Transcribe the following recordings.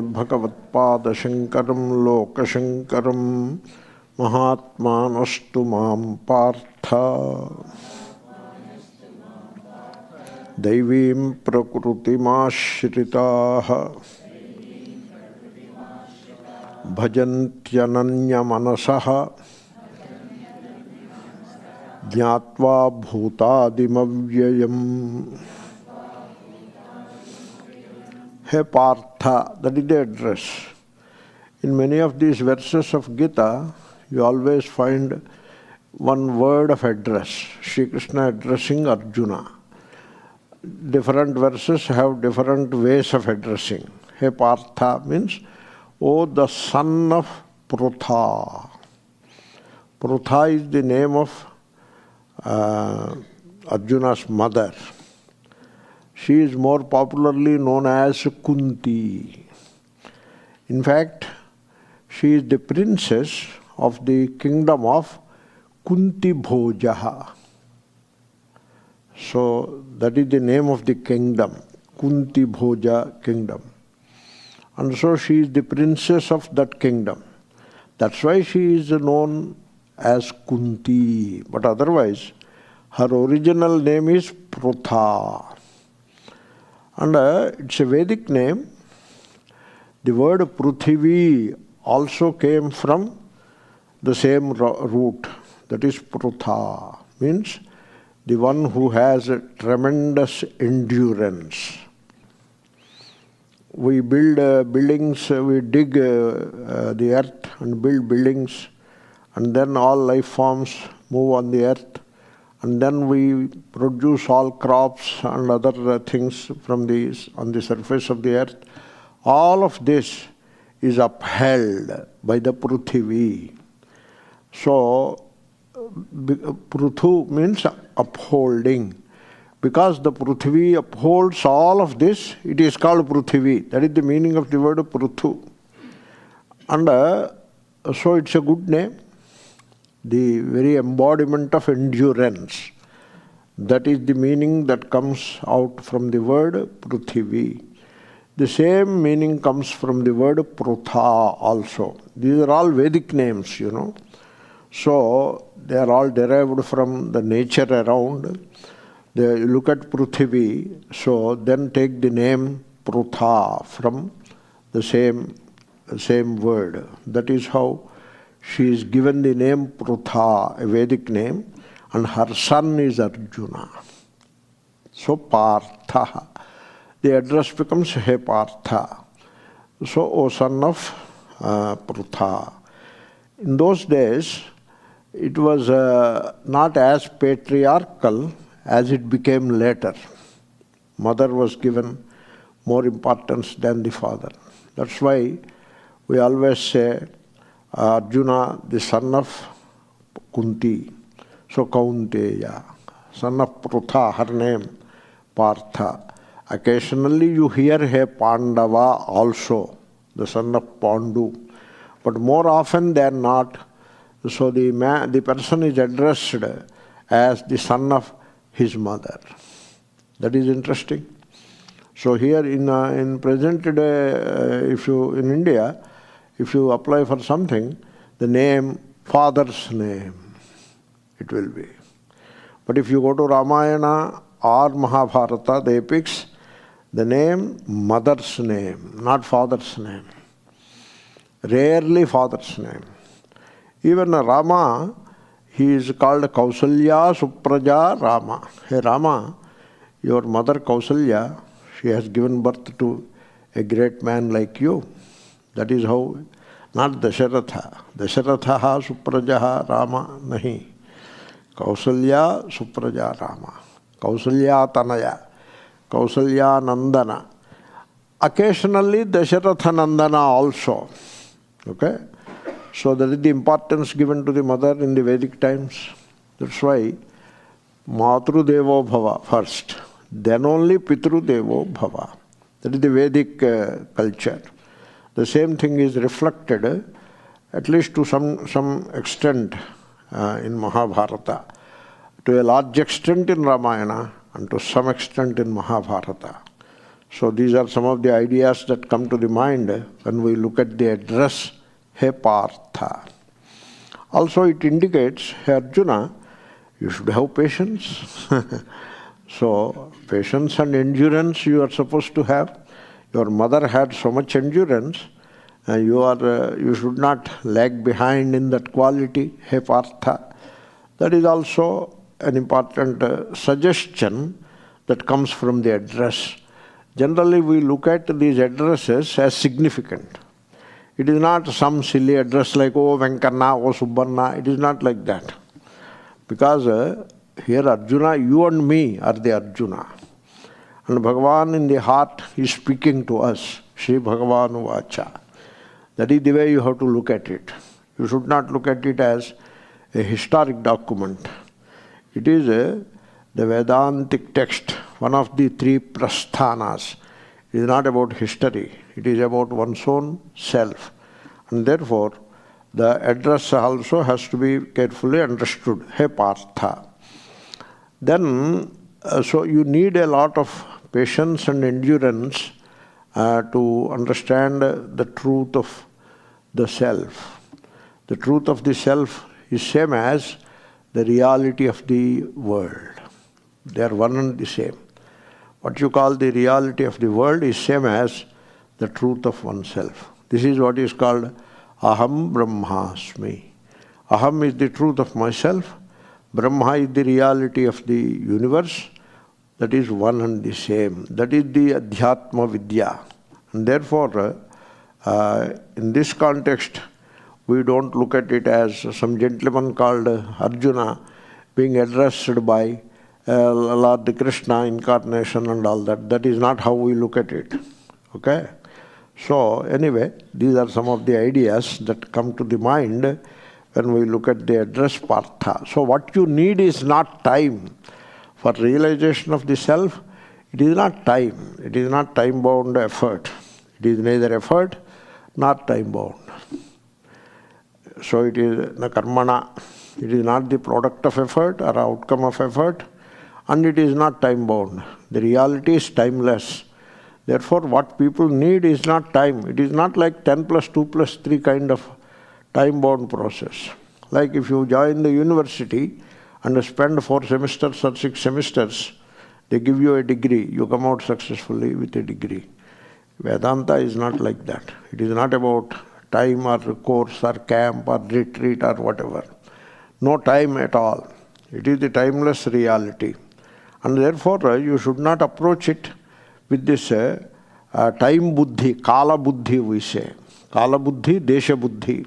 Namaami Bhagavatpada Shankaram Lokashankaram Mahatmanastu Mam Partha Daivim Prakrutimashritaha Bhajantyananya Manasaha Jnatva Bhutadimavyayam. Hey Partha, that is the address. In many of these verses of Gita, you always find one word of address. Shri Krishna addressing Arjuna. Different verses have different ways of addressing. Hey Partha means, O the son of Prutha. Prutha is the name of Arjuna's mother. She is more popularly known as Kunti. In fact, she is the princess of the kingdom of Kunti Bhojaha. So that is the name of the kingdom, Kunti Bhoja kingdom. And so she is the princess of that kingdom. That's why she is known as Kunti. But otherwise, her original name is Prutha. And it's a Vedic name. The word Pruthivi also came from the same root. That is Prutha. Means the one who has a tremendous endurance. We build buildings, we dig the earth and build buildings, and then all life forms move on the earth. And then we produce all crops and other things from on the surface of the earth. All of this is upheld by the Pruthivi. So, Pruthu means upholding. Because the Pruthivi upholds all of this, it is called Pruthivi. That is the meaning of the word Pruthu. And so it's a good name. The very embodiment of endurance. That is the meaning that comes out from the word Pruthivi. The same meaning comes from the word Prutha also. These are all Vedic names, you know. So they are all derived from the nature around. You look at Pruthivi, so then take the name Prutha from the same word. That is how she is given the name Prutha, a Vedic name, and her son is Arjuna. So Partha. The address becomes He Partha. So, O son of Prutha. In those days, it was not as patriarchal as it became later. Mother was given more importance than the father. That's why we always say Arjuna, the son of Kunti. So Kaunteya, son of Prutha, her name, Partha. Occasionally you hear He Pandava also, the son of Pandu. But more often than not, so the person is addressed as the son of his mother. That is interesting. So here in present day, in India, if you apply for something, the name, father's name, it will be. But if you go to Ramayana or Mahabharata, the epics, the name, mother's name, not father's name. Rarely father's name. Even Rama, he is called Kausalya Supraja Rama. Hey Rama, your mother Kausalya, she has given birth to a great man like you. That is how, not Dasharatha. Dasharatha Suprajaha Rama nahi. Kausalya Supraja Rama. Kausalya Tanaya. Kausalya Nandana. Occasionally Dasharatha Nandana also. Okay? So that is the importance given to the mother in the Vedic times. That's why Matru Devo Bhava first. Then only Pitru Devo Bhava. That is the Vedic culture. The same thing is reflected, at least to some extent, in Mahabharata, to a large extent in Ramayana, and to some extent in Mahabharata. So these are some of the ideas that come to the mind when we look at the address, He Partha. Also it indicates, Hey Arjuna, you should have patience. So patience and endurance you are supposed to have. Your mother had so much endurance, you should not lag behind in that quality, He Partha. That is also an important suggestion that comes from the address. Generally we look at these addresses as significant. It is not some silly address like, oh Venkarna, oh Subbanna. It is not like that. Because here Arjuna, you and me are the Arjuna. And Bhagavan in the heart is speaking to us. Shri Bhagavan Vacha. That is the way you have to look at it. You should not look at it as a historic document. It is the Vedantic text, one of the three prasthanas. It is not about history. It is about one's own self. And therefore, the address also has to be carefully understood. He Partha. Then, so you need a lot of patience and endurance to understand the truth of the self. The truth of the self is same as the reality of the world. They are one and the same. What you call the reality of the world is same as the truth of oneself. This is what is called Aham Brahmasmi. Aham is the truth of myself. Brahma is the reality of the universe. That is one and the same. That is the Adhyatma Vidya. And therefore, in this context, we don't look at it as some gentleman called Arjuna being addressed by Lord Krishna incarnation and all that. That is not how we look at it. Okay? So, anyway, these are some of the ideas that come to the mind when we look at the address Partha. So, what you need is not time. For realization of the self, it is not time. It is not time-bound effort. It is neither effort nor time-bound. So, it is na karmana. It is not the product of effort or outcome of effort, and it is not time-bound. The reality is timeless. Therefore, what people need is not time. It is not like 10 plus 2 plus 3 kind of time-bound process. Like if you join the university and spend 4 semesters or 6 semesters, they give you a degree. You come out successfully with a degree. Vedanta is not like that. It is not about time or course or camp or retreat or whatever. No time at all. It is the timeless reality. And therefore, you should not approach it with this time buddhi, kala buddhi we say. Kala buddhi, desha buddhi.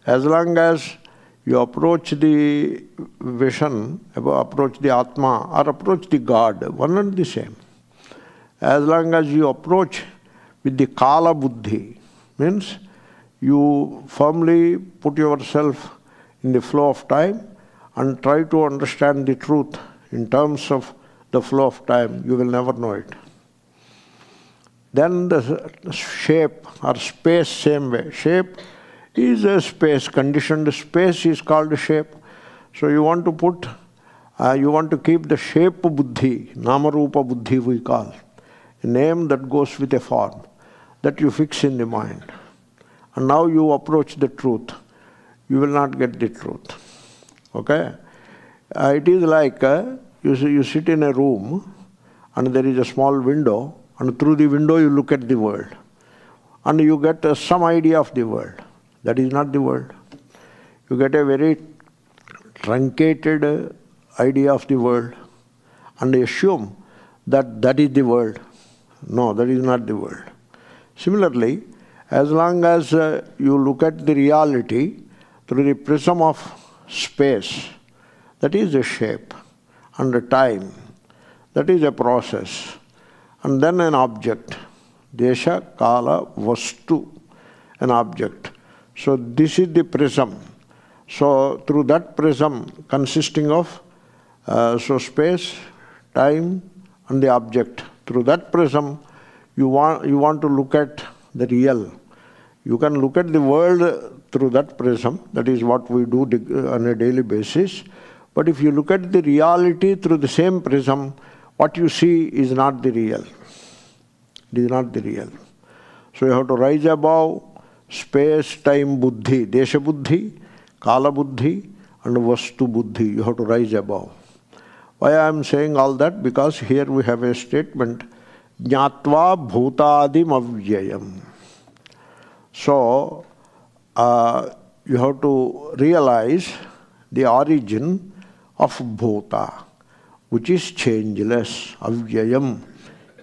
As long as you approach the vision, approach the Atma or approach the God, one and the same. As long as you approach with the kala buddhi, means you firmly put yourself in the flow of time and try to understand the truth in terms of the flow of time, you will never know it. Then the shape or space, same way. Shape is a space, conditioned space is called shape. So you want to put, you want to keep the shape buddhi, namarupa buddhi we call, a name that goes with a form, that you fix in the mind. And now you approach the truth. You will not get the truth. Okay? It is like you sit in a room and there is a small window, and through the window you look at the world. And you get some idea of the world. That is not the world. You get a very truncated idea of the world and assume that that is the world. No, that is not the world. Similarly, as long as you look at the reality through the prism of space, that is a shape, and a time, that is a process, and then an object, desha, kala, vastu, an object. So this is the prism. So through that prism consisting of so space, time, and the object, through that prism you want to look at the real. You can look at the world through that prism. That is what we do on a daily basis. But if you look at the reality through the same prism, what you see is not the real. It is not the real. So you have to rise above space-time buddhi, desha buddhi, kala buddhi, and vastu buddhi. You have to rise above. Why I am saying all that? Because here we have a statement, jnatva bhutadim avyayam. So you have to realize the origin of bhuta, which is changeless. Avyayam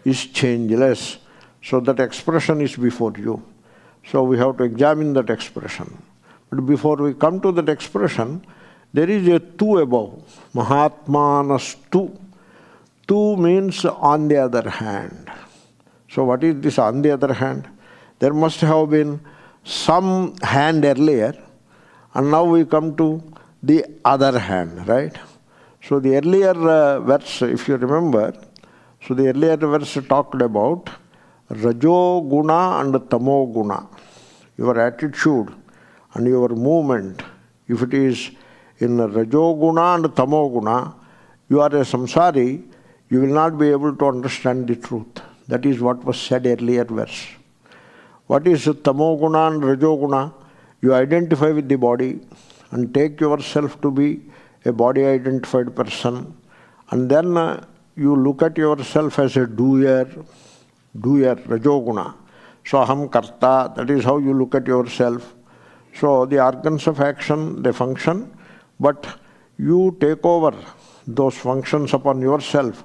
is changeless. So that expression is before you. So we have to examine that expression. But before we come to that expression, there is a tu above. Mahatmanastu. Tu means on the other hand. So what is this on the other hand? There must have been some hand earlier, and now we come to the other hand, right? So the earlier verse, if you remember, so the earlier verse talked about Rajo Guna and Tamo Guna. Your attitude and your movement, if it is in Rajo Guna and Tamo Guna, you are a samsari, you will not be able to understand the truth. That is what was said earlier verse. What is Tamo Guna and Rajo Guna? You identify with the body and take yourself to be a body-identified person, and then you look at yourself as a doer, Rajoguna. So aham karta, that is how you look at yourself. So the organs of action, they function, but you take over those functions upon yourself,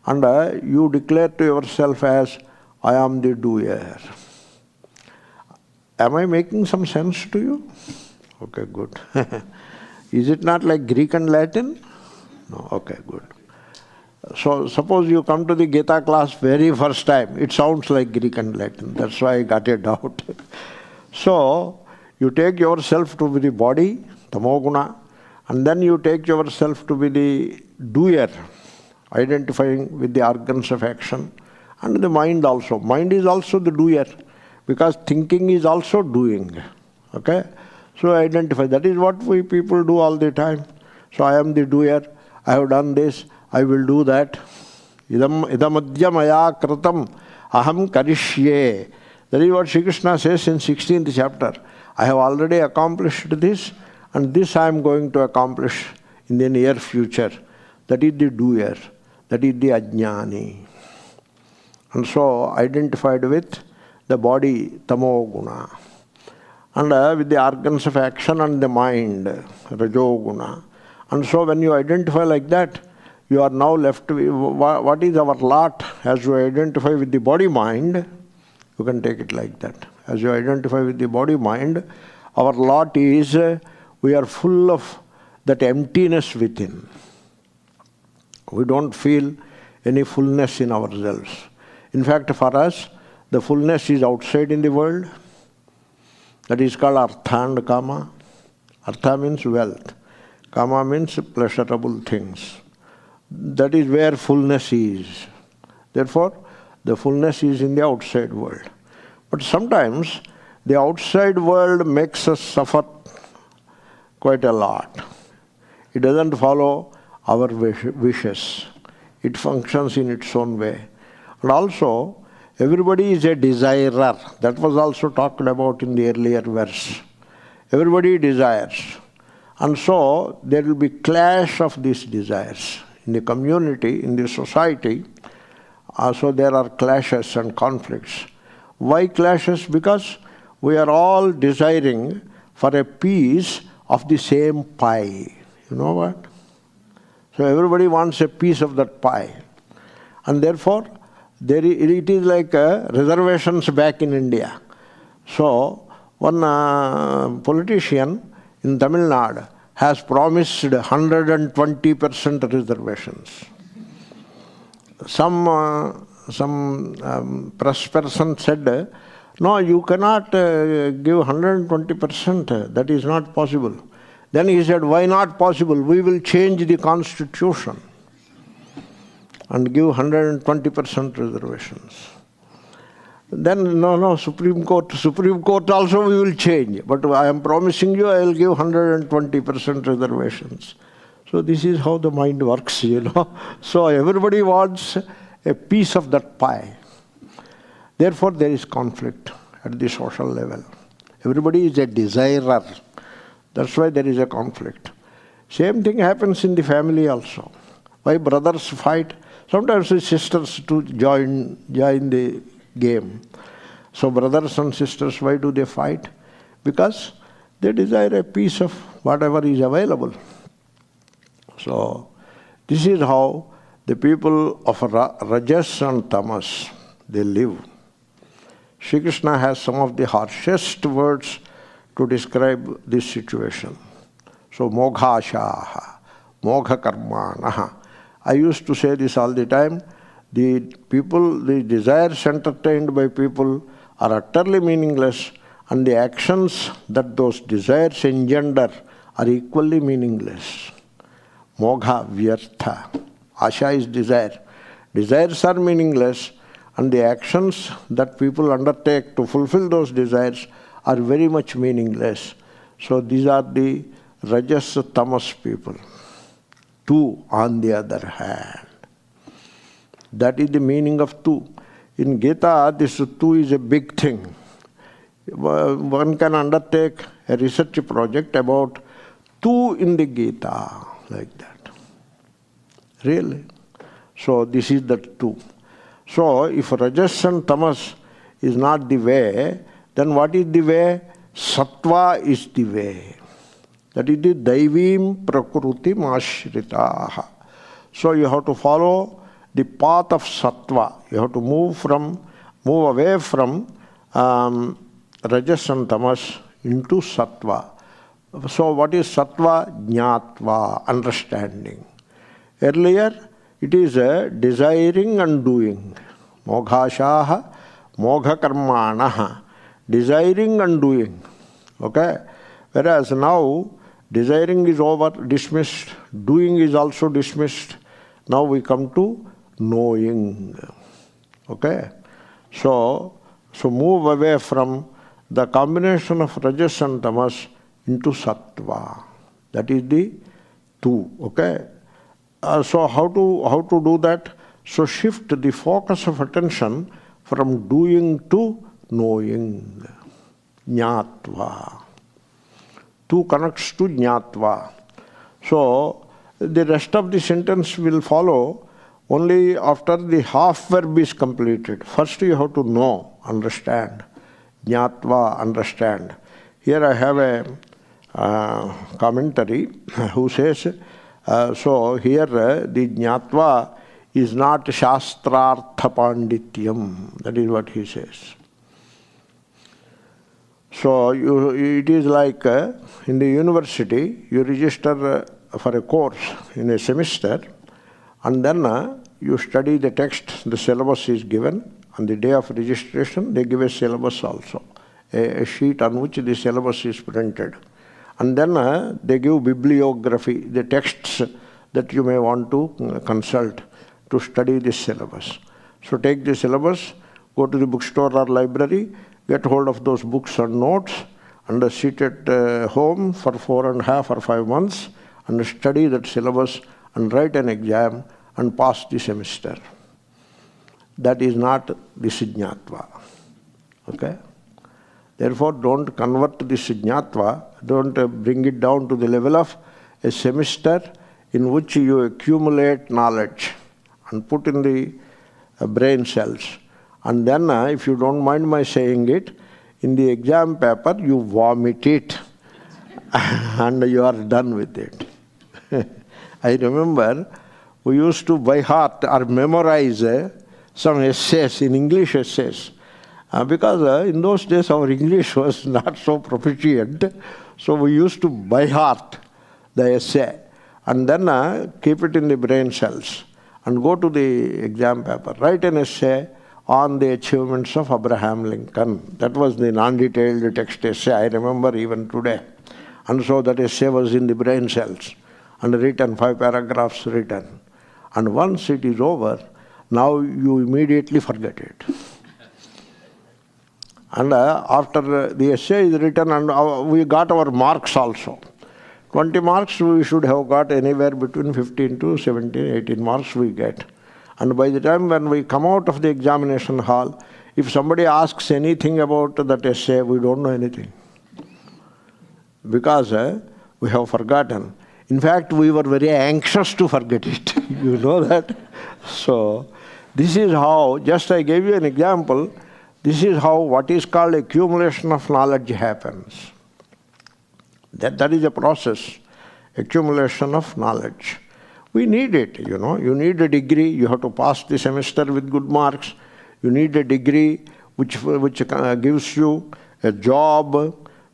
and you declare to yourself as, I am the doer. Am I making some sense to you? Okay, good. Is it not like Greek and Latin? No, okay, good. So suppose you come to the Gita class very first time, it sounds like Greek and Latin. That's why I got a doubt. So you take yourself to be the body, tamoguna, and then you take yourself to be the doer, identifying with the organs of action, and the mind also. Mind is also the doer, because thinking is also doing. Okay? So identify. That is what we people do all the time. So I am the doer, I have done this, I will do that. Idamadya maya kratam aham karishye. That is what Sri Krishna says in 16th chapter. I have already accomplished this, and this I am going to accomplish in the near future. That is the doer. That is the ajnani. And so identified with the body, tamo guna. And with the organs of action and the mind, rajoguna. And so when you identify like that, you are now left with what is our lot as you identify with the body-mind. You can take it like that. As you identify with the body-mind, our lot is we are full of that emptiness within. We don't feel any fullness in ourselves. In fact, for us, the fullness is outside in the world. That is called artha and kama. Artha means wealth. Kama means pleasurable things. That is where fullness is. Therefore, the fullness is in the outside world. But sometimes the outside world makes us suffer quite a lot. It doesn't follow our wishes. It functions in its own way. And also, everybody is a desirer. That was also talked about in the earlier verse. Everybody desires. And so, there will be clash of these desires. In the community, in the society, also there are clashes and conflicts. Why clashes? Because we are all desiring for a piece of the same pie. You know what? So everybody wants a piece of that pie. And therefore, it is like reservations back in India. So, one politician in Tamil Nadu has promised 120% reservations. Some press person said, no, you cannot give 120%. That is not possible. Then he said, why not possible? We will change the constitution and give 120% reservations. Then, no, Supreme Court also we will change. But I am promising you, I will give 120% reservations. So this is how the mind works, So everybody wants a piece of that pie. Therefore, there is conflict at the social level. Everybody is a desirer. That's why there is a conflict. Same thing happens in the family also. Why brothers fight? Sometimes the sisters to join the game. So brothers and sisters, why do they fight? Because they desire a piece of whatever is available. So this is how the people of Rajas and Tamas, they live. Sri Krishna has some of the harshest words to describe this situation. So moghashaha, mogha karmanaha. I used to say this all the time. The desires entertained by people are utterly meaningless, and the actions that those desires engender are equally meaningless. Mogha vyartha. Asha is desire. Desires are meaningless, and the actions that people undertake to fulfill those desires are very much meaningless. So these are the Rajas Tamas people. Two, on the other hand. That is the meaning of two. In Gita, this two is a big thing. One can undertake a research project about two in the Gita, like that. Really. So this is the two. So if Rajas and Tamas is not the way, then what is the way? Sattva is the way. That is the Daivim Prakruti Mashritaha. So you have to follow the path of Sattva. You have to move away from Rajas and Tamas into Sattva. So what is Sattva? Jnatva, understanding. Earlier, it is desiring and doing. Moghashaha, mogha karmanaha. Desiring and doing. Okay? Whereas now, desiring is over, dismissed. Doing is also dismissed. Now we come to knowing. Okay? So move away from the combination of Rajas and Tamas into Sattva. That is the two. Okay? So how to do that? So shift the focus of attention from doing to knowing. Jnatva. Two connects to Jnatva. So the rest of the sentence will follow only after the half verb is completed. First you have to know, understand. Jnatva, understand. Here I have a commentary who says, so here the Jnatva is not Shastrartha Pandityam. That is what he says. So it is like in the university, you register for a course in a semester, and then you study the text, the syllabus is given. On the day of registration, they give a syllabus also, a sheet on which the syllabus is printed. And then they give bibliography, the texts that you may want to consult to study this syllabus. So take the syllabus, go to the bookstore or library, get hold of those books and notes, and sit at home for 4.5 or 5 months and study that syllabus and write an exam and pass the semester. That is not this Jnatva. Okay? Therefore, don't convert this Jnatva, don't bring it down to the level of a semester in which you accumulate knowledge and put in the brain cells. And then, if you don't mind my saying it, in the exam paper, you vomit it and you are done with it. I remember we used to by heart or memorize some essays, in English essays. Because in those days our English was not so proficient, so we used to by heart the essay and then keep it in the brain cells and go to the exam paper, write an essay on the achievements of Abraham Lincoln. That was the non-detailed text essay, I remember even today. And so that essay was in the brain cells and written, 5 paragraphs written. And once it is over, now you immediately forget it. And after the essay is written, and we got our marks also. 20 marks we should have got anywhere between 15 to 17, 18 marks we get. And by the time when we come out of the examination hall, If somebody asks anything about that essay, we don't know anything. Because we have forgotten. In fact, we were very anxious to forget it. You know that? So, this is how, just I gave you an example, this is how what is called accumulation of knowledge happens. That is a process, accumulation of knowledge. We need it, you know. You need a degree, you have to pass the semester with good marks. You need a degree which gives you a job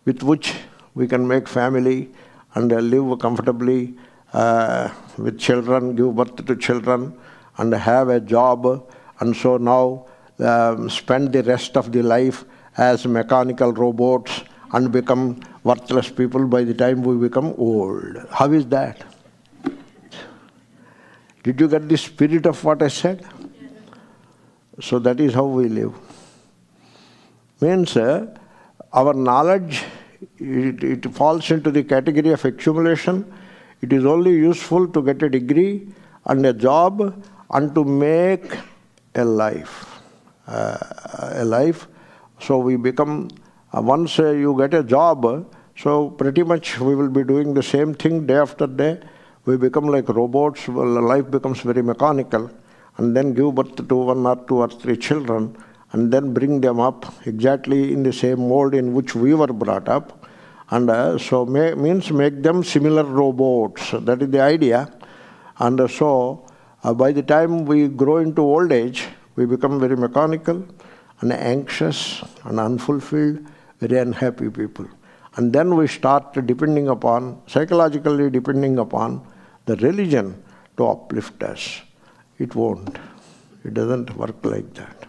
with which we can make family and live comfortably with children, give birth to children and have a job. And so now spend the rest of the life as mechanical robots and become worthless people by the time we become old. How is that? Did you get the spirit of what I said? So that is how we live. Means our knowledge, it falls into the category of accumulation. It is only useful to get a degree and a job and to make a life. So we become, once you get a job, so pretty much we will be doing the same thing day after day. We become like robots, life becomes very mechanical, and then give birth to 1 or 2 or 3 children, and then bring them up exactly in the same mold in which we were brought up. And so means make them similar robots. That is the idea. And so by the time we grow into old age, we become very mechanical and anxious and unfulfilled, very unhappy people. And then we start depending upon, psychologically depending upon the religion to uplift us. It won't. It doesn't work like that.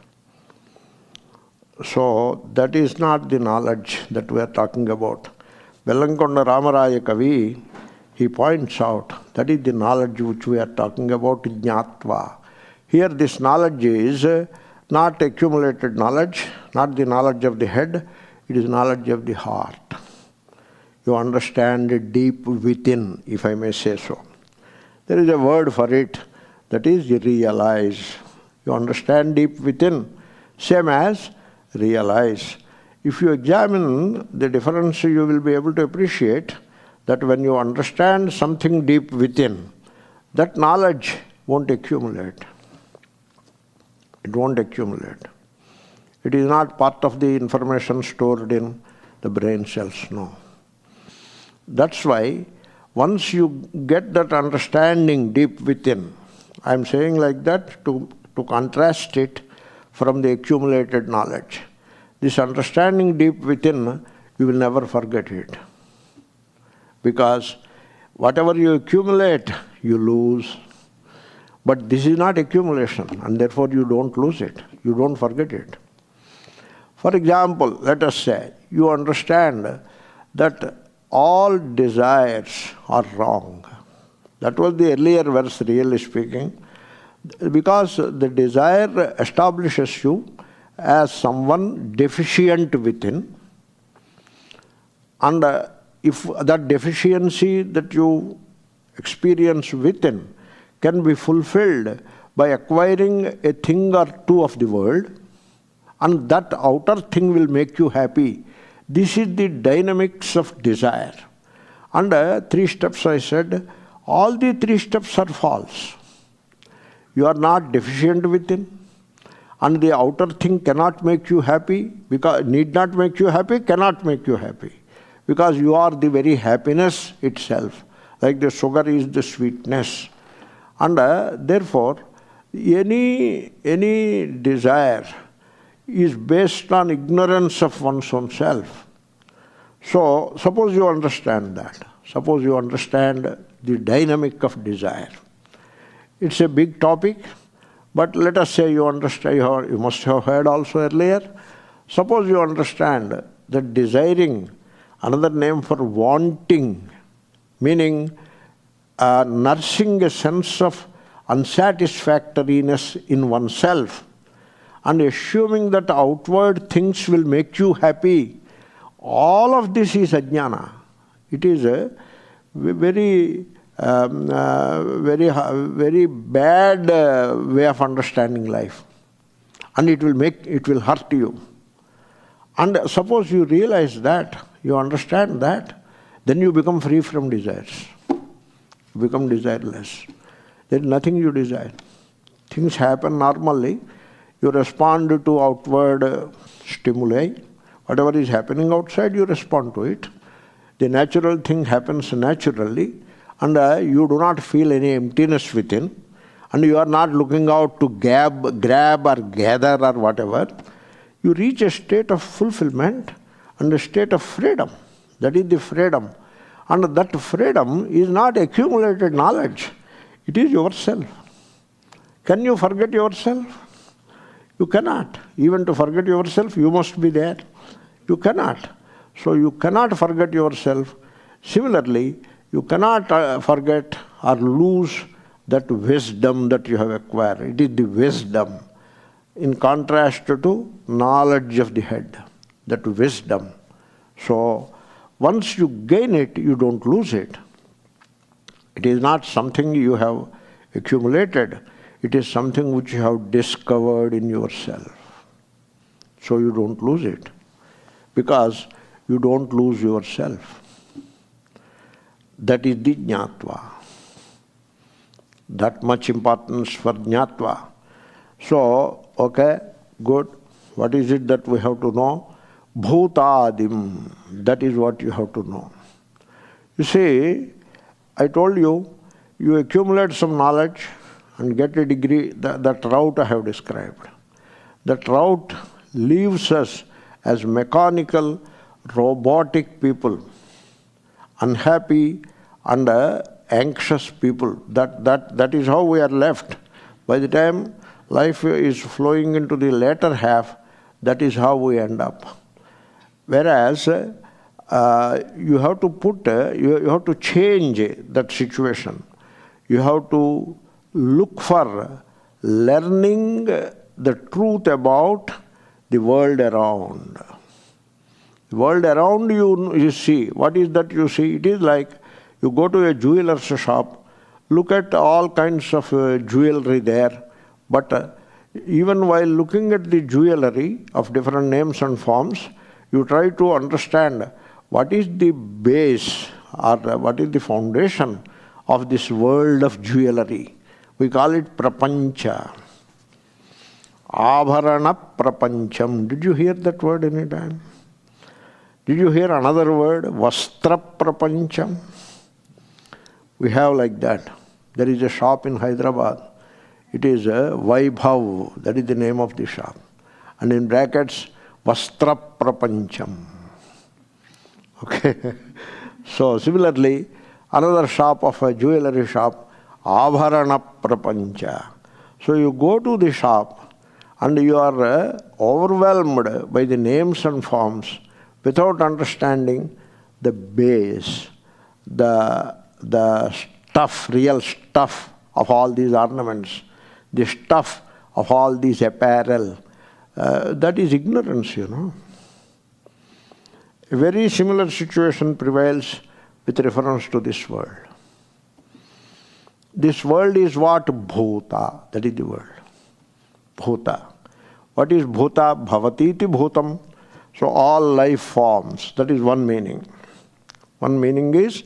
So that is not the knowledge that we are talking about. Bellankonda Ramaraya Kavi, he points out that is the knowledge which we are talking about, jnatva. Here this knowledge is not accumulated knowledge, not the knowledge of the head, it is knowledge of the heart. You understand it deep within, if I may say so. There is a word for it, that is realize. You understand deep within, same as realize. If you examine the difference, you will be able to appreciate that when you understand something deep within, that knowledge won't accumulate. It won't accumulate. It is not part of the information stored in the brain cells, no. That's why once you get that understanding deep within, I am saying like that to contrast it from the accumulated knowledge. This understanding deep within, you will never forget it. Because whatever you accumulate, you lose. But this is not accumulation, and therefore you don't lose it. You don't forget it. For example, let us say, you understand that all desires are wrong. That was the earlier verse, really speaking. Because the desire establishes you as someone deficient within, and if that deficiency that you experience within can be fulfilled by acquiring a thing or two of the world, and that outer thing will make you happy. This is the dynamics of desire. And 3 steps I said, all the 3 steps are false. You are not deficient within, and the outer thing cannot make you happy, because need not make you happy, cannot make you happy. Because you are the very happiness itself. Like the sugar is the sweetness. And therefore, any desire is based on ignorance of one's own self. So, suppose you understand that. Suppose you understand the dynamic of desire. It's a big topic, but let us say you understand, you must have heard also earlier. Suppose you understand that desiring, another name for wanting, meaning nursing a sense of unsatisfactoriness in oneself, and assuming that outward things will make you happy, all of this is ajnana. It is a very bad way of understanding life. and it will hurt you. And suppose you realize that, you understand that, then you become free from desires. You become desireless. There is nothing you desire. Things happen normally. You respond to outward stimuli. Whatever is happening outside, you respond to it. The natural thing happens naturally, and you do not feel any emptiness within, and you are not looking out to grab or gather or whatever. You reach a state of fulfillment and a state of freedom. That is the freedom. And that freedom is not accumulated knowledge. It is yourself. Can you forget yourself? You cannot. Even to forget yourself, you must be there. You cannot. So you cannot forget yourself. Similarly, you cannot forget or lose that wisdom that you have acquired. It is the wisdom in contrast to knowledge of the head. That wisdom. So once you gain it, you don't lose it. It is not something you have accumulated. It is something which you have discovered in yourself. So you don't lose it. Because you don't lose yourself. That is the jnatva. That much importance for jnatva. So, okay, good. What is it that we have to know? Bhutadim. That is what you have to know. You see, I told you, you accumulate some knowledge and get a degree. That route I have described. That route leaves us as mechanical, robotic people, unhappy and anxious people. That is how we are left. By the time life is flowing into the latter half, that is how we end up. Whereas you have to change that situation. You have to look for learning the truth about the world around. The world around you see. What is that you see? It is like you go to a jeweler's shop, look at all kinds of jewelry there, but even while looking at the jewelry of different names and forms, you try to understand what is the base or what is the foundation of this world of jewelry. We call it prapancha. Abharana prapancham. Did you hear that word any time? Did you hear another word? Vastra prapancham. We have like that. There is a shop in Hyderabad. It is Vaibhav. That is the name of the shop. And in brackets, Vastra prapancham. Okay. So similarly, another shop of a jewelry shop, Abharana prapancha. So you go to the shop and you are overwhelmed by the names and forms without understanding the base, the stuff, real stuff of all these ornaments, the stuff of all these apparel. That is ignorance, you know. A very similar situation prevails with reference to this world. This world is what? Bhuta. That is the world. Bhuta. What is Bhuta? Bhavatiti Bhutam. So all life forms. That is one meaning. One meaning is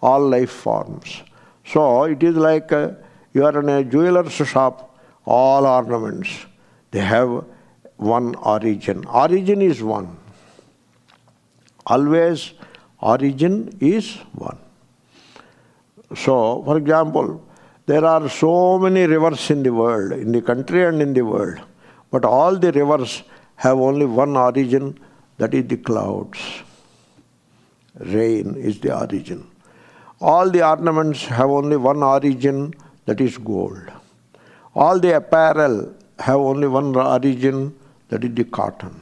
all life forms. So it is like you are in a jeweler's shop, all ornaments. They have one origin. Origin is one. Always origin is one. So, for example, there are so many rivers in the world, in the country and in the world. But all the rivers have only one origin, that is the clouds. Rain is the origin. All the ornaments have only one origin, that is gold. All the apparel have only one origin, that is the cotton.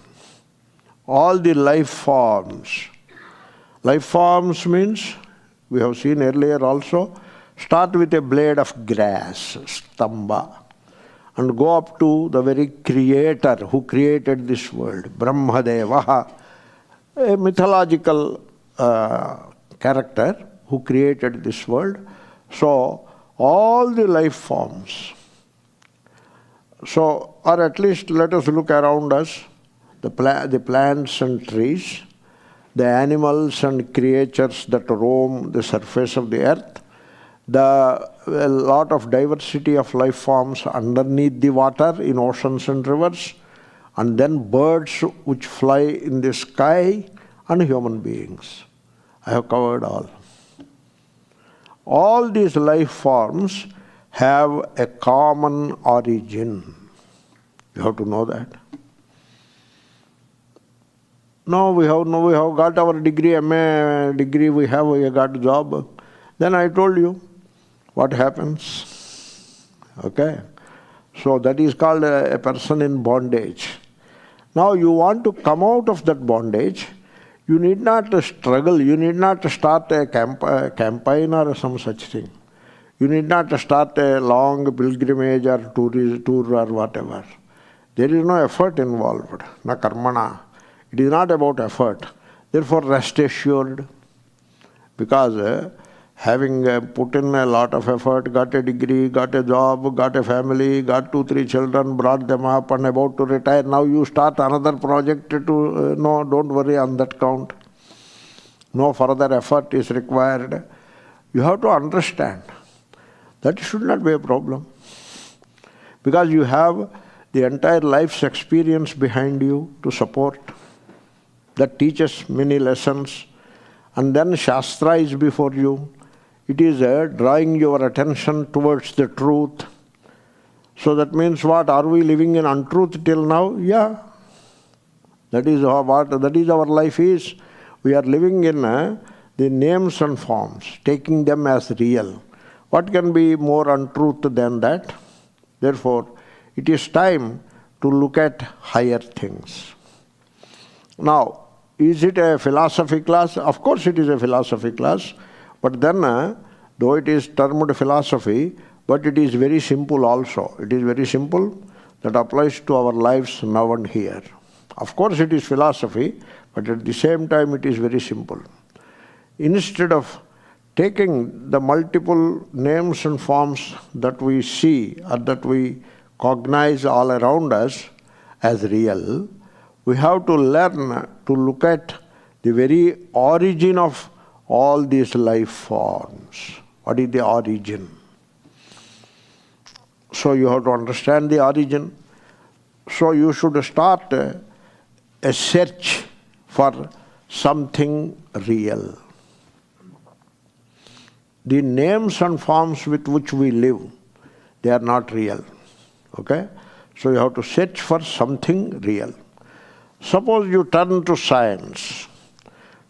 All the life forms. Life forms means, we have seen earlier also, start with a blade of grass, stamba, and go up to the very creator who created this world, Brahmadevaha, a mythological character who created this world. So, all the life forms, So, or at least let us look around us, the plants and trees, the animals and creatures that roam the surface of the earth, a lot of diversity of life forms underneath the water in oceans and rivers, and then birds which fly in the sky, and human beings. I have covered all. All these life forms have a common origin. You have to know that. No, we have got our degree, MA degree, we got a job. Then I told you what happens. Okay? So that is called a person in bondage. Now you want to come out of that bondage, you need not struggle, you need not start a campaign or some such thing. You need not start a long pilgrimage or tour or whatever. There is no effort involved, na karmana. It is not about effort. Therefore, rest assured, because having put in a lot of effort, got a degree, got a job, got a family, got 2-3 children, brought them up and about to retire, now you start another project to, no, don't worry on that count. No further effort is required. You have to understand. That should not be a problem. Because you have the entire life's experience behind you to support. That teaches many lessons. And then Shastra is before you. It is drawing your attention towards the truth. So that means what? Are we living in untruth till now? Yeah. That is our life is. We are living in the names and forms, taking them as real. What can be more untruth than that? Therefore, it is time to look at higher things. Now, is it a philosophy class? Of course it is a philosophy class. But then, though it is termed philosophy, but it is very simple also. It is very simple that applies to our lives now and here. Of course it is philosophy, but at the same time it is very simple. Instead of taking the multiple names and forms that we see or that we cognize all around us as real, we have to learn to look at the very origin of all these life forms. What is the origin? So you have to understand the origin. So you should start a search for something real. The names and forms with which we live, they are not real. Okay? So you have to search for something real. Suppose you turn to science.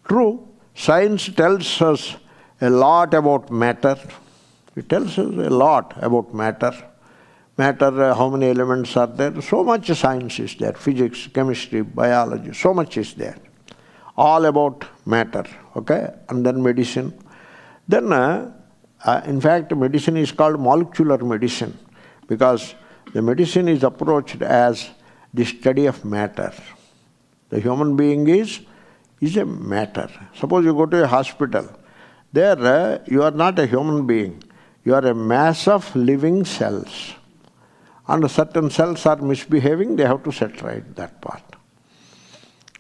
True, science tells us a lot about matter. It tells us a lot about matter. Matter, how many elements are there? So much science is there. Physics, chemistry, biology, so much is there. All about matter. Okay? And then medicine. Then, in fact, medicine is called molecular medicine because the medicine is approached as the study of matter. The human being is a matter. Suppose you go to a hospital. There, you are not a human being. You are a mass of living cells. And certain cells are misbehaving, they have to set right that part.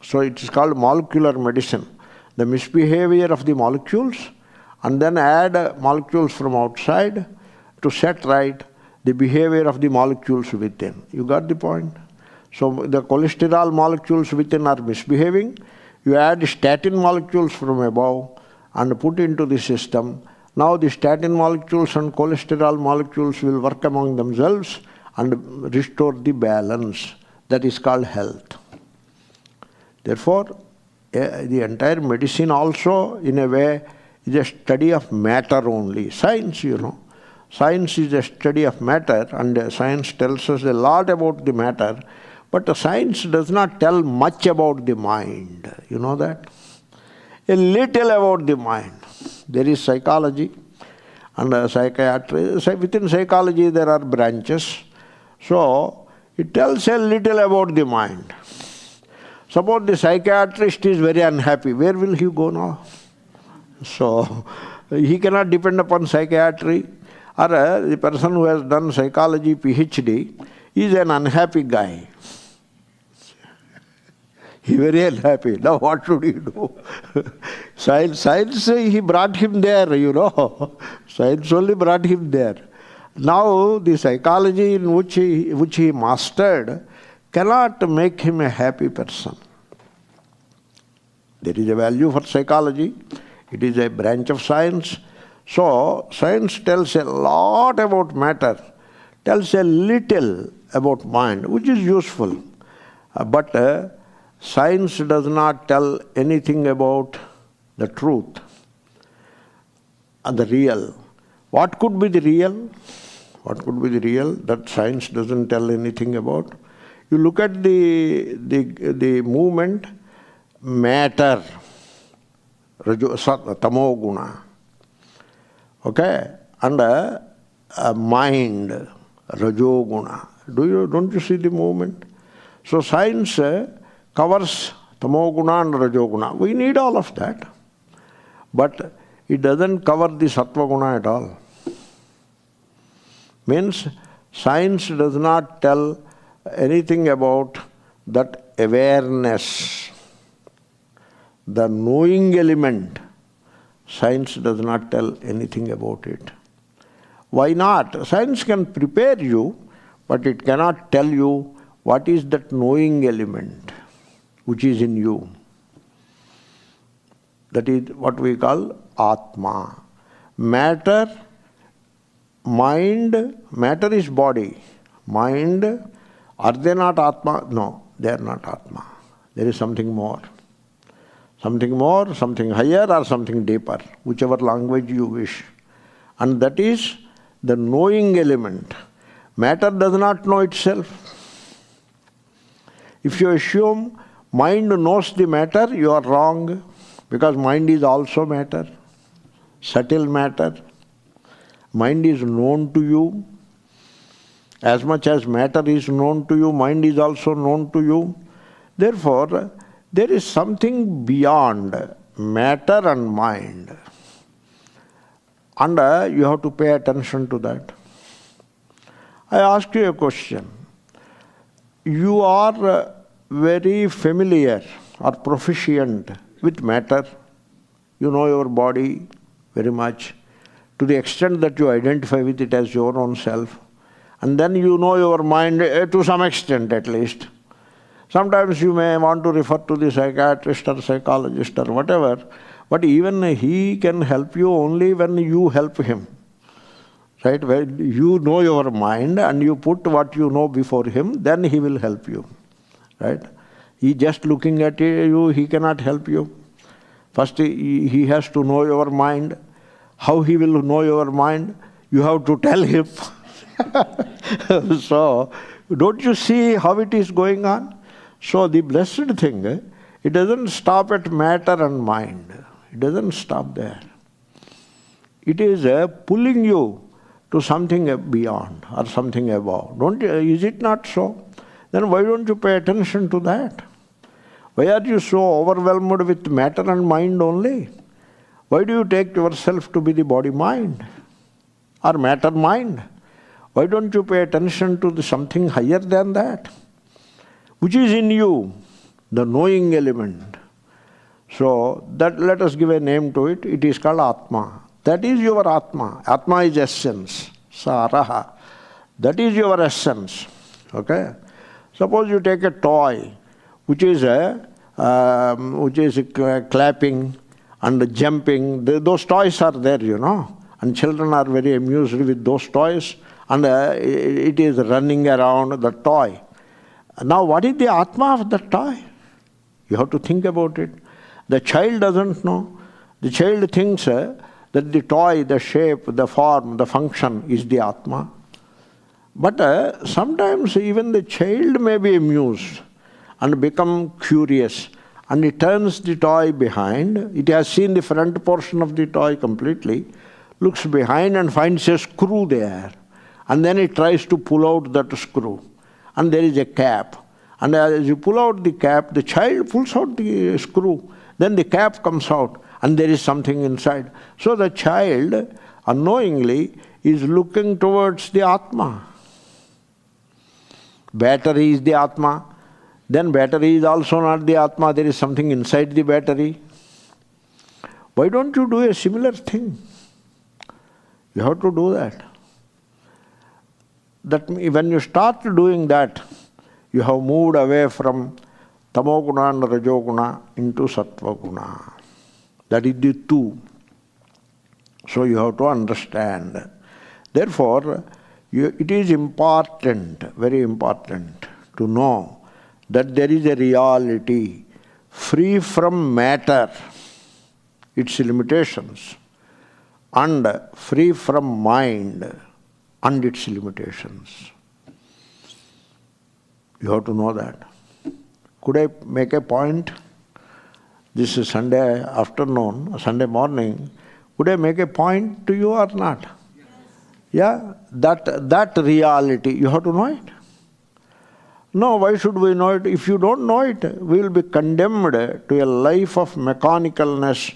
So it is called molecular medicine. The misbehavior of the molecules, and then add molecules from outside to set right the behavior of the molecules within. You got the point? So the cholesterol molecules within are misbehaving. You add statin molecules from above and put into the system. Now the statin molecules and cholesterol molecules will work among themselves and restore the balance. That is called health. Therefore, the entire medicine also, in a way, is a study of matter only. Science, Science is a study of matter, and science tells us a lot about the matter, but science does not tell much about the mind. You know that? A little about the mind. There is psychology and psychiatry. Within psychology there are branches. So, it tells a little about the mind. Suppose the psychiatrist is very unhappy. Where will he go now? So, he cannot depend upon psychiatry. Or the person who has done psychology PhD, He is an unhappy guy. He very unhappy. Now what should he do? Science, he brought him there, Science only brought him there. Now the psychology in which he mastered cannot make him a happy person. There is a value for psychology. It is a branch of science. So science tells a lot about matter, tells a little about mind, which is useful. But science does not tell anything about the truth and the real. What could be the real? What could be the real that science doesn't tell anything about? You look at the movement, matter, tamo guna, okay, and mind, rajo guna. Don't you see the movement? So science covers tamo guna and rajo guna. We need all of that, but it doesn't cover the sattva guna at all. Means science does not tell anything about that awareness, the knowing element. Science does not tell anything about it. Why not? Science can prepare you, but it cannot tell you what is that knowing element which is in you. That is what we call Atma. Matter, mind, matter is body. Mind, are they not Atma? No, they are not Atma. There is something more. Something more, something higher or something deeper, whichever language you wish. And that is the knowing element. Matter does not know itself. If you assume mind knows the matter, you are wrong, because mind is also matter, subtle matter. Mind is known to you. As much as matter is known to you, mind is also known to you. Therefore, there is something beyond matter and mind. And you have to pay attention to that. I ask you a question. You are very familiar or proficient with matter. You know your body very much, to the extent that you identify with it as your own self. And then you know your mind to some extent at least. Sometimes you may want to refer to the psychiatrist or psychologist or whatever, but even he can help you only when you help him. Right? When you know your mind and you put what you know before him, then he will help you. Right? He just looking at you, he cannot help you. First he has to know your mind. How he will know your mind? You have to tell him. So, don't you see how it is going on? So the blessed thing, it doesn't stop at matter and mind. It doesn't stop there. It is pulling you to something beyond or something above. Is it not so? Then why don't you pay attention to that? Why are you so overwhelmed with matter and mind only? Why do you take yourself to be the body-mind or matter-mind? Why don't you pay attention to something higher than that, which is in you, the knowing element? So that let us give a name to it. It is called Atma. That is your Atma. Atma is essence. Saraha. That is your essence. Okay? Suppose you take a toy, which is clapping and jumping. Those toys are there, and children are very amused with those toys, and it is running around the toy. Now, what is the Atma of the toy? You have to think about it. The child doesn't know. The child thinks that the toy, the shape, the form, the function is the Atma. But sometimes even the child may be amused and become curious, and it turns the toy behind. It has seen the front portion of the toy completely, looks behind and finds a screw there. And then it tries to pull out that screw. And there is a cap. And as you pull out the cap, the child pulls out the screw. Then the cap comes out and there is something inside. So the child unknowingly is looking towards the Atma. battery is the Atma, then battery is also not the Atma, there is something inside the battery. Why don't you do a similar thing? You have to do that. That when you start doing that, you have moved away from Tamoguna and Rajoguna into Sattvaguna. That is the two. So you have to understand. Therefore, it is important, very important, to know that there is a reality free from matter, its limitations, and free from mind and its limitations. You have to know that. Could I make a point? This is Sunday afternoon, Sunday morning. Could I make a point to you or not? Yeah, that reality, you have to know it. No, why should we know it? If you don't know it, we will be condemned to a life of mechanicalness,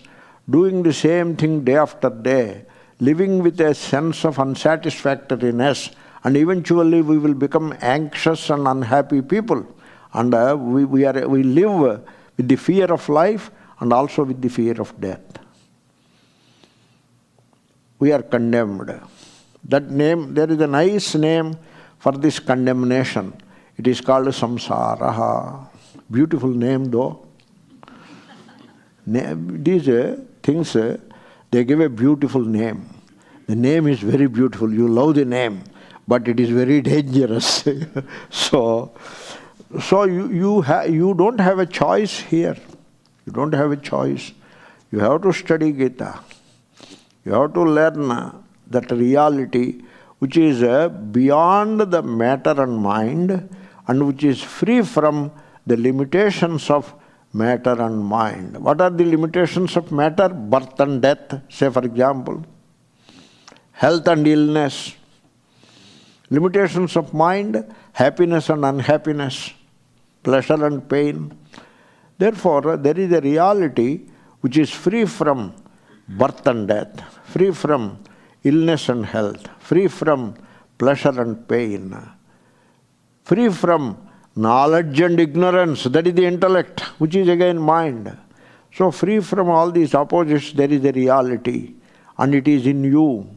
doing the same thing day after day, living with a sense of unsatisfactoriness, and eventually we will become anxious and unhappy people. And we live with the fear of life and also with the fear of death. We are condemned. That name, there is a nice name for this condemnation. It is called samsaraha. Beautiful name though. These things, they give a beautiful name. The name is very beautiful. You love the name, but it is very dangerous. So you don't have a choice here. You don't have a choice. You have to study Gita. You have to learn that reality which is beyond the matter and mind, and which is free from the limitations of matter and mind. What are the limitations of matter? Birth and death, say for example. Health and illness. Limitations of mind, happiness and unhappiness, pleasure and pain. Therefore, there is a reality which is free from birth and death, free from illness and health, free from pleasure and pain, free from knowledge and ignorance, that is the intellect, which is again mind. So free from all these opposites, there is a reality, and it is in you.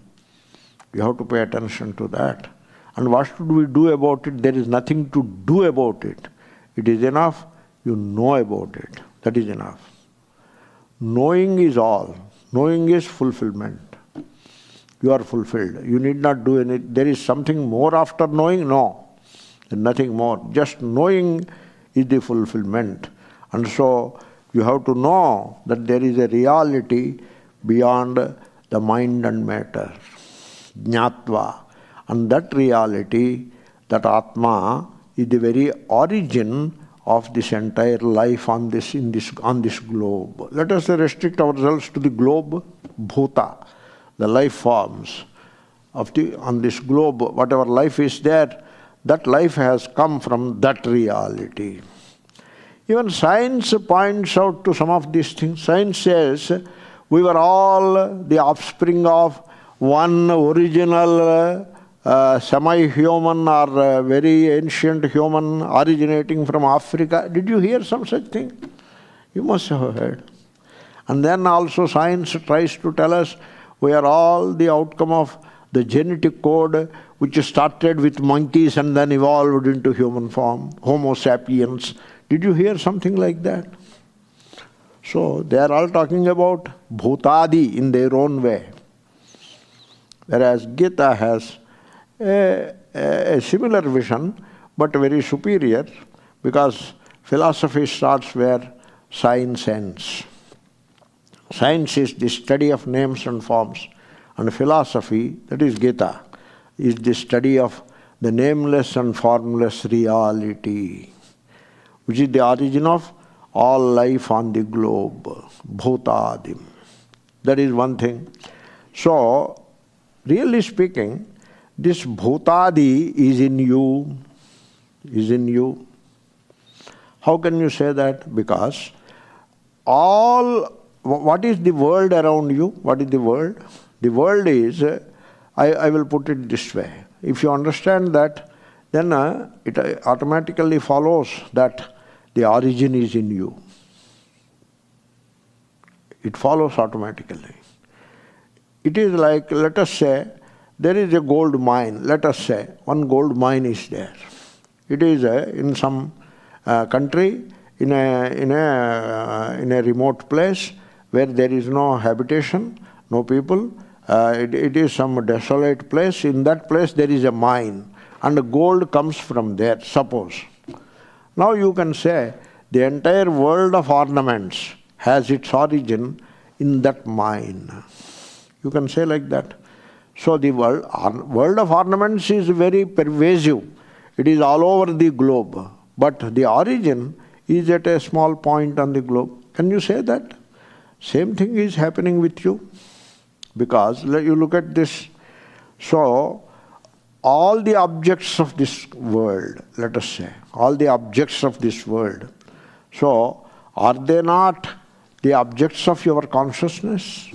You have to pay attention to that. And what should we do about it? There is nothing to do about it. It is enough you know about it. That is enough. Knowing is all. Knowing is fulfillment. You are fulfilled. You need not do anything. There is something more after knowing? No. There is nothing more. Just knowing is the fulfillment. And so you have to know that there is a reality beyond the mind and matter. Jnatva. And that reality, that Atma, is the very origin of this entire life on this globe. Let us restrict ourselves to the globe, bhuta, the life forms on this globe. Whatever life is there, that life has come from that reality. Even science points out to some of these things. Science says we were all the offspring of one original semi-human or very ancient human originating from Africa. Did you hear some such thing? You must have heard. And then also science tries to tell us we are all the outcome of the genetic code which started with monkeys and then evolved into human form, Homo sapiens. Did you hear something like that? So they are all talking about bhutadi in their own way. Whereas Gita has a similar vision, but very superior, because philosophy starts where science ends. Science is the study of names and forms, and philosophy, that is Gita, is the study of the nameless and formless reality, which is the origin of all life on the globe, bhutadim. That is one thing. So, really speaking, this bhutadi is in you, How can you say that? Because what is the world around you? What is the world? The world is, I will put it this way. If you understand that then it automatically follows that the origin is in you. It follows automatically. It is like, let us say, there is a gold mine. Let us say one gold mine is there. It is in some country, in a remote place where there is no habitation, no people. It is some desolate place. In that place there is a mine, and gold comes from there, suppose. Now you can say the entire world of ornaments has its origin in that mine. You can say like that. So the world of ornaments is very pervasive. It is all over the globe. But the origin is at a small point on the globe. Can you say that? Same thing is happening with you. Because you look at this. So all the objects of this world, let us say, all the objects of this world, so are they not the objects of your consciousness?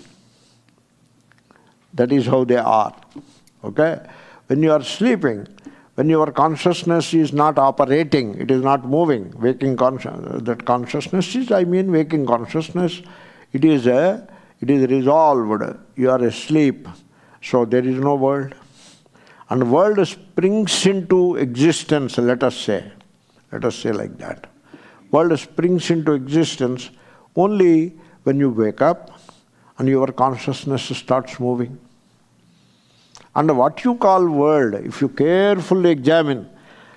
That is how they are. Okay? When you are sleeping, when your consciousness is not operating, it is not moving, that consciousness is, waking consciousness, it is resolved. You are asleep. So there is no world. And world springs into existence, let us say like that. World springs into existence only when you wake up and your consciousness starts moving. And what you call world, if you carefully examine,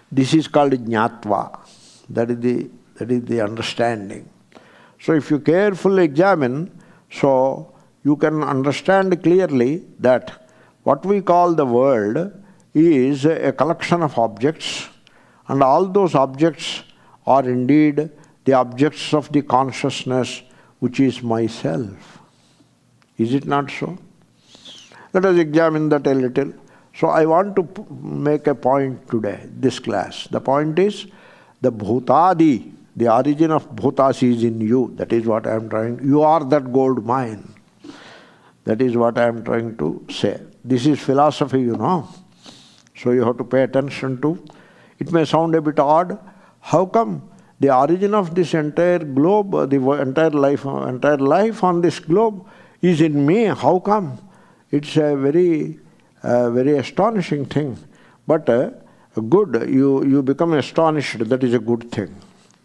this is called jnatva. That is the understanding. So if you carefully examine, so you can understand clearly that what we call the world is a collection of objects, and all those objects are indeed the objects of the consciousness which is myself. Is it not so? Let us examine that a little. So I want to make a point today, this class. The point is, the bhutadi, the origin of bhutas is in you. That is what I am trying. You are that gold mine. That is what I am trying to say. This is philosophy, you know. So you have to pay attention to. It may sound a bit odd. How come the origin of this entire globe, the entire life on this globe is in me? How come? It's a very astonishing thing. But good, you become astonished. That is a good thing.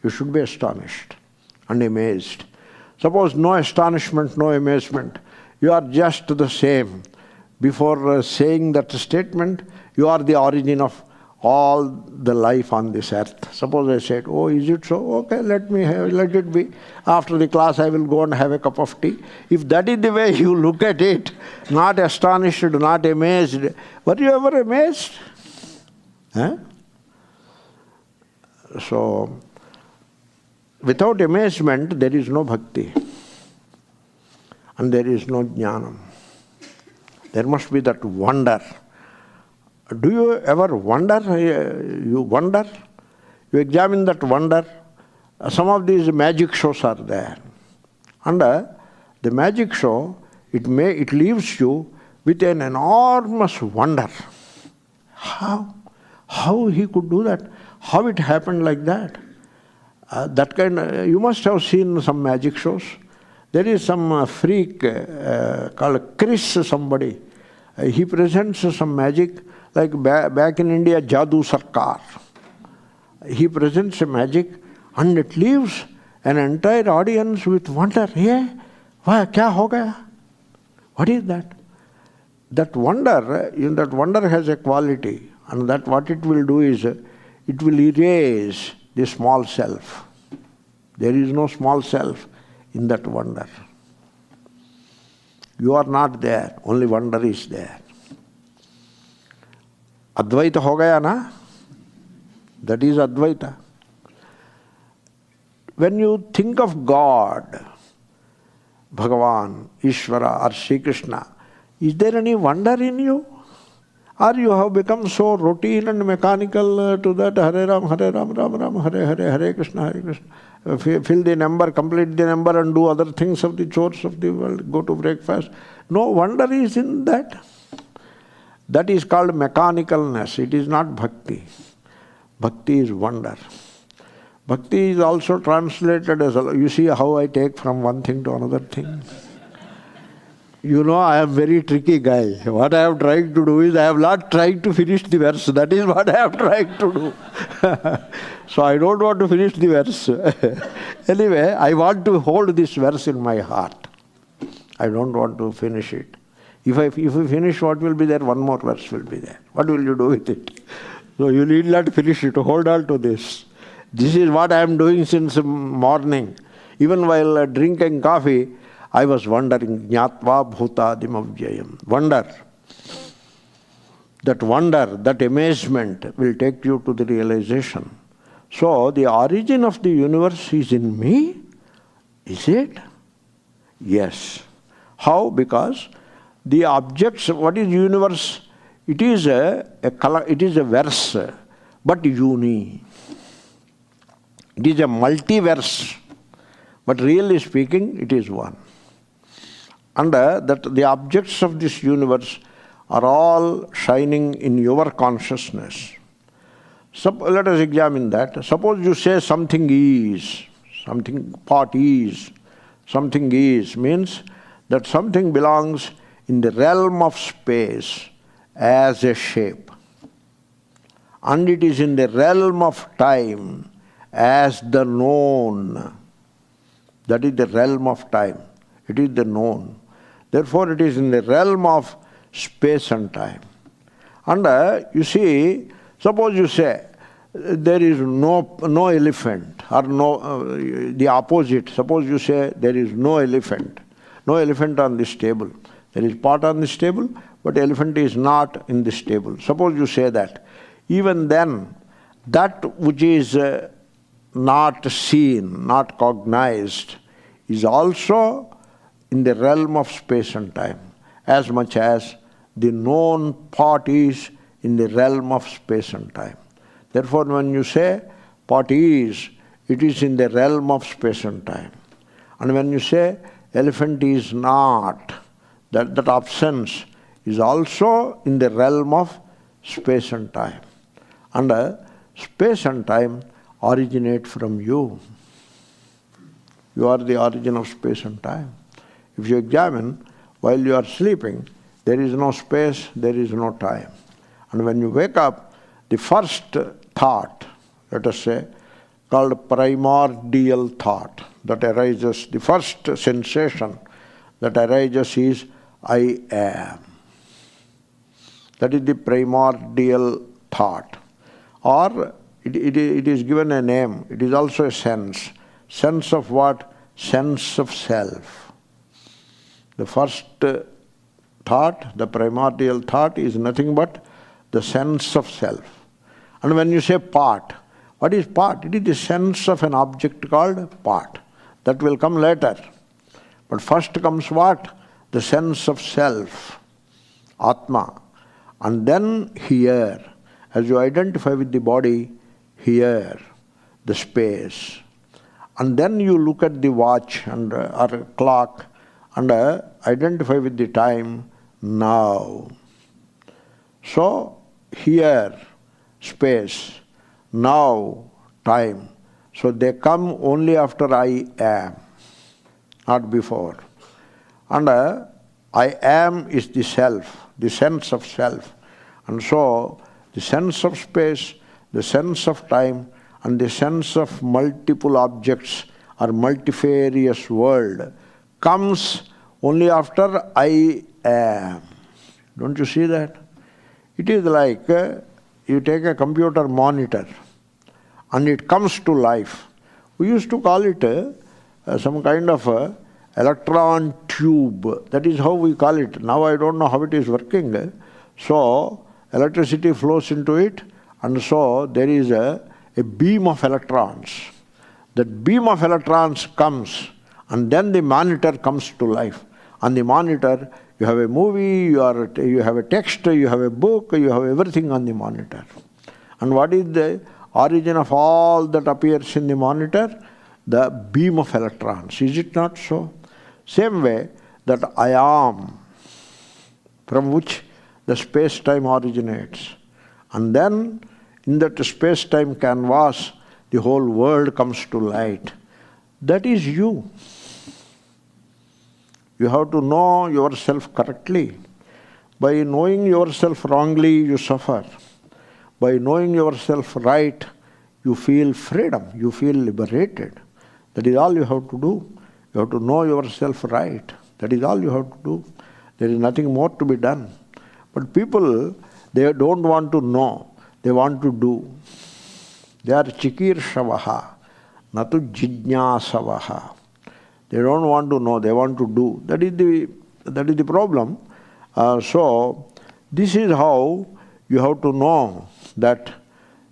You should be astonished and amazed. Suppose no astonishment, no amazement. You are just the same. Before saying that statement, you are the origin of all the life on this earth. Suppose I said, oh, is it so? Okay, let it be. After the class, I will go and have a cup of tea. If that is the way you look at it, not astonished, not amazed, were you ever amazed? Huh? So, without amazement, there is no bhakti. And there is no jnanam. There must be that wonder. Do you ever wonder? You wonder? You examine that wonder. Some of these magic shows are there. And the magic show, it leaves you with an enormous wonder. How he could do that? How it happened like that? That kind. You must have seen some magic shows. There is some freak called Chris somebody. He presents some magic, like back in India, Jadoo Sarkar. He presents a magic and it leaves an entire audience with wonder. Yeah, kya ho gaya? What is that? That wonder has a quality, and that what it will do is, it will erase the small self. There is no small self in that wonder. You are not there, only wonder is there. Advaita ho gaya na? That is Advaita. When you think of God, Bhagavan, Ishvara or Sri Krishna, is there any wonder in you? Or you have become so routine and mechanical to that Hare Ram, Ram Ram, Hare Hare, Hare Krishna, Hare Krishna. Fill the number, complete the number and do other things of the chores of the world, go to breakfast. No wonder is in that. That is called mechanicalness. It is not bhakti. Bhakti is wonder. Bhakti is also translated as, you see how I take from one thing to another thing? You know, I am very tricky guy. What I have tried to do is, I have not tried to finish the verse. That is what I have tried to do. So I don't want to finish the verse. Anyway, I want to hold this verse in my heart. I don't want to finish it. If you finish, what will be there? One more verse will be there. What will you do with it? So you need not finish it. Hold on to this. This is what I am doing since morning. Even while drinking coffee, I was wondering, Jnatva bhutadim avyayam. Wonder. That wonder, that amazement will take you to the realization. So, the origin of the universe is in me? Is it? Yes. How? Because the objects, what is universe? It is a verse, but uni. It is a multiverse, but really speaking, it is one. And that the objects of this universe are all shining in your consciousness. Let us examine that. Suppose you say something is, pot is, something is, means that something belongs in the realm of space as a shape. And it is in the realm of time as the known. That is the realm of time. It is the known. Therefore, it is in the realm of space and time. And you see, suppose you say, there is no elephant, or the opposite. Suppose you say, there is no elephant on this table. There is pot on this table, but elephant is not in this table. Suppose you say that. Even then, that which is not seen, not cognized, is also in the realm of space and time, as much as the known pot is in the realm of space and time. Therefore, when you say pot is, it is in the realm of space and time. And when you say elephant is not, that absence is also in the realm of space and time. And space and time originate from you. You are the origin of space and time. If you examine, while you are sleeping, there is no space, there is no time. And when you wake up, the first thought, let us say, called primordial thought, that arises, the first sensation that arises is, I am. That is the primordial thought. Or it is given a name, it is also a sense. Sense of what? Sense of self. The first thought, the primordial thought, is nothing but the sense of self. And when you say part, what is part? It is the sense of an object called part. That will come later. But first comes what? The sense of self, Atma. And then here, as you identify with the body, here, the space. And then you look at the watch and or clock and identify with the time, now. So, here, space, now, time. So they come only after I am, not before. And I am is the self, the sense of self. And so, the sense of space, the sense of time, and the sense of multiple objects or multifarious world comes only after I am. Don't you see that? It is like you take a computer monitor and it comes to life. We used to call it some kind of electron tube. That is how we call it. Now I don't know how it is working. So electricity flows into it, and so there is a beam of electrons. That beam of electrons comes, and then the monitor comes to life. On the monitor, you have a movie, you have a text, you have a book, you have everything on the monitor. And what is the origin of all that appears in the monitor? The beam of electrons. Is it not so? Same way that I am, from which the space-time originates. And then In that space-time canvas, the whole world comes to light. That is you. You have to know yourself correctly. By knowing yourself wrongly, you suffer. By knowing yourself right, you feel freedom, you feel liberated. That is all you have to do. You have to know yourself right. That is all you have to do. There is nothing more to be done. But people, they don't want to know. They want to do. They are chikirsavaha, natu jijñāsavaha. They don't want to know, they want to do. That is the problem. So, this is how you have to know that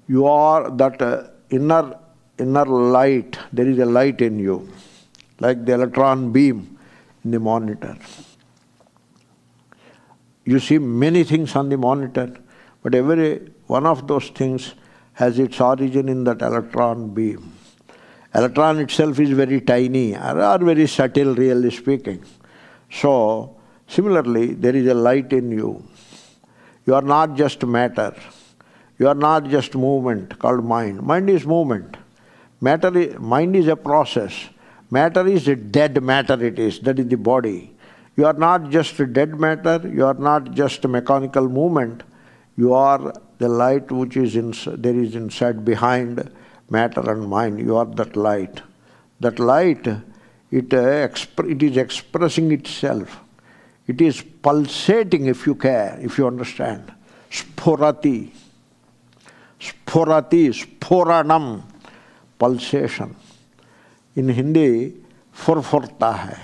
you are that inner light. There is a light in you, like the electron beam in the monitor. You see many things on the monitor, but every one of those things has its origin in that electron beam. Electron itself is very tiny or very subtle, really speaking. So, similarly, there is a light in you. You are not just matter. You are not just movement called mind. Mind is movement. Mind is a process. Matter is a dead matter it is. That is the body. You are not just dead matter. You are not just mechanical movement. You are the light which is there is inside behind matter and mind. You are that light. That light, it is expressing itself. It is pulsating, if you care, if you understand. Spurati, sporanam, pulsation. In Hindi, furfurta hai.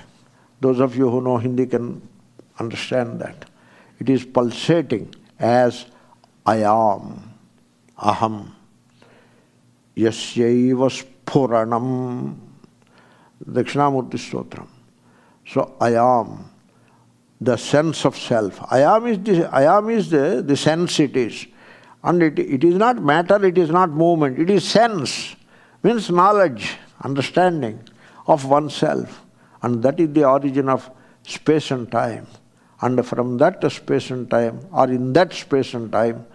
Those of you who know Hindi can understand that. It is pulsating as I am, aham. Yasyaiva spuranam. Dakshinamurti Stotram. So I am, the sense of self. I am is the sense it is. And it is not matter, it is not movement, it is sense. Means knowledge, understanding of oneself. And that is the origin of space and time. And from that space and time, or in that space and time,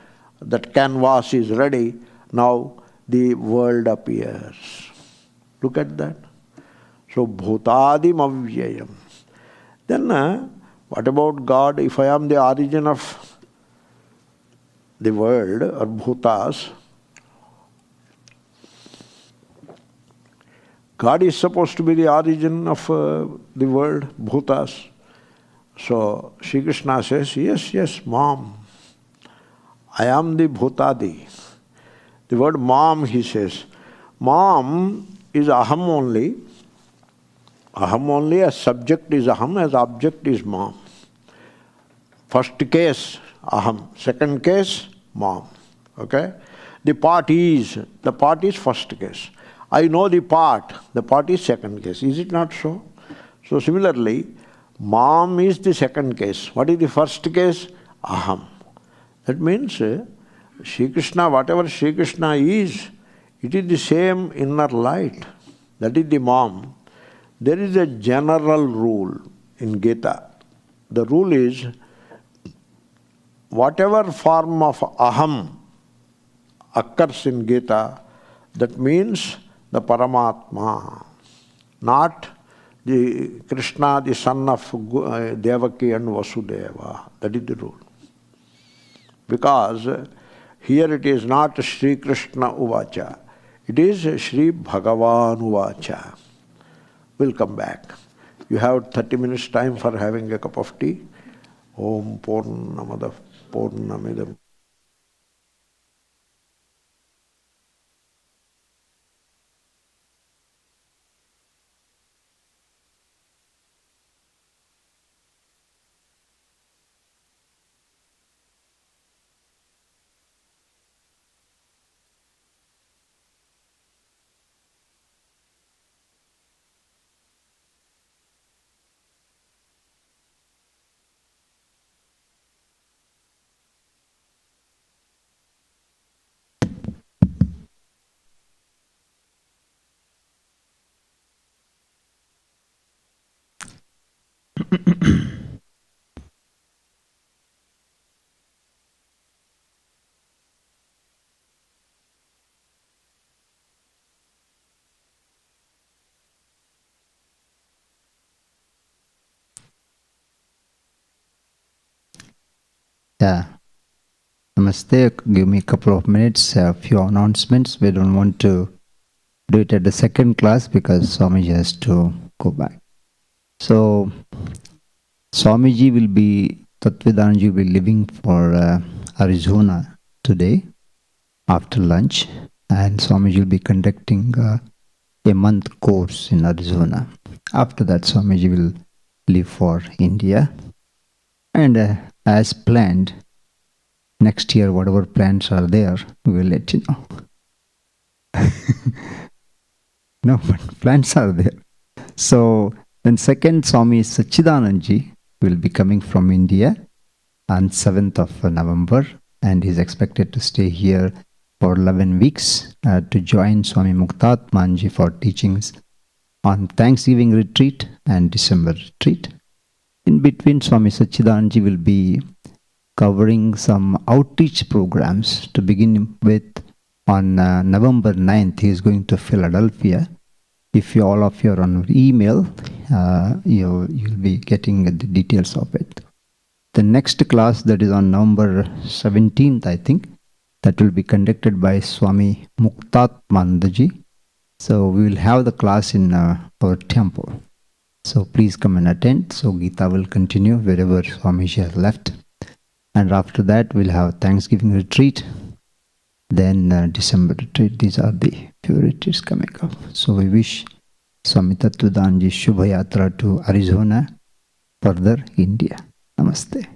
that canvas is ready, now the world appears. Look at that. So, bhutadim avyayam. Then, what about God? If I am the origin of the world or bhutas, God is supposed to be the origin of the world, bhutas. So, Sri Krishna says, yes, mom, I am the bhutadi. The word mom, he says. Mom is aham only. Aham only, as subject is aham, as object is mom. First case, aham. Second case, mom. Okay? The part is first case. I know the part is second case. Is it not so? So similarly, mom is the second case. What is the first case? Aham. That means Sri Krishna, whatever Sri Krishna is, it is the same inner light. That is the mom. There is a general rule in Gita. The rule is, whatever form of aham occurs in Gita, that means the Paramatma, not the Krishna, the son of Devaki and Vasudeva. That is the rule. Because here it is not Sri Krishna Uvacha, it is Sri Bhagavan Uvacha. We'll come back. You have 30 minutes time for having a cup of tea. Om Purnamada Purnamidam. Yeah. Namaste. Give me a couple of minutes, a few announcements. We don't want to do it at the second class because Swamiji has to go back. So, Swamiji will be, Tattvavidananda will be leaving for Arizona today after lunch, and Swamiji will be conducting a month course in Arizona. After that, Swamiji will leave for India. And as planned, next year, whatever plans are there, we will let you know. No, but plans are there. So, then second, Swami Sachidanandji will be coming from India on 7th of November, and is expected to stay here for 11 weeks to join Swami Muktatmanji for teachings on Thanksgiving retreat and December retreat. In between, Swami Sachidanandji will be covering some outreach programs. To begin with, on November 9th, he is going to Philadelphia. If you, all of you are on email, you'll be getting the details of it. The next class, that is on November 17th, I think, that will be conducted by Swami Muktatmandaji. So we will have the class in our temple. So please come and attend. So Gita will continue wherever Swamiji has left. And after that, we'll have Thanksgiving retreat. Then December retreat. These are the few retreats coming up. So we wish Swami Tattvavidananda Shubha Yatra to Arizona, further India. Namaste.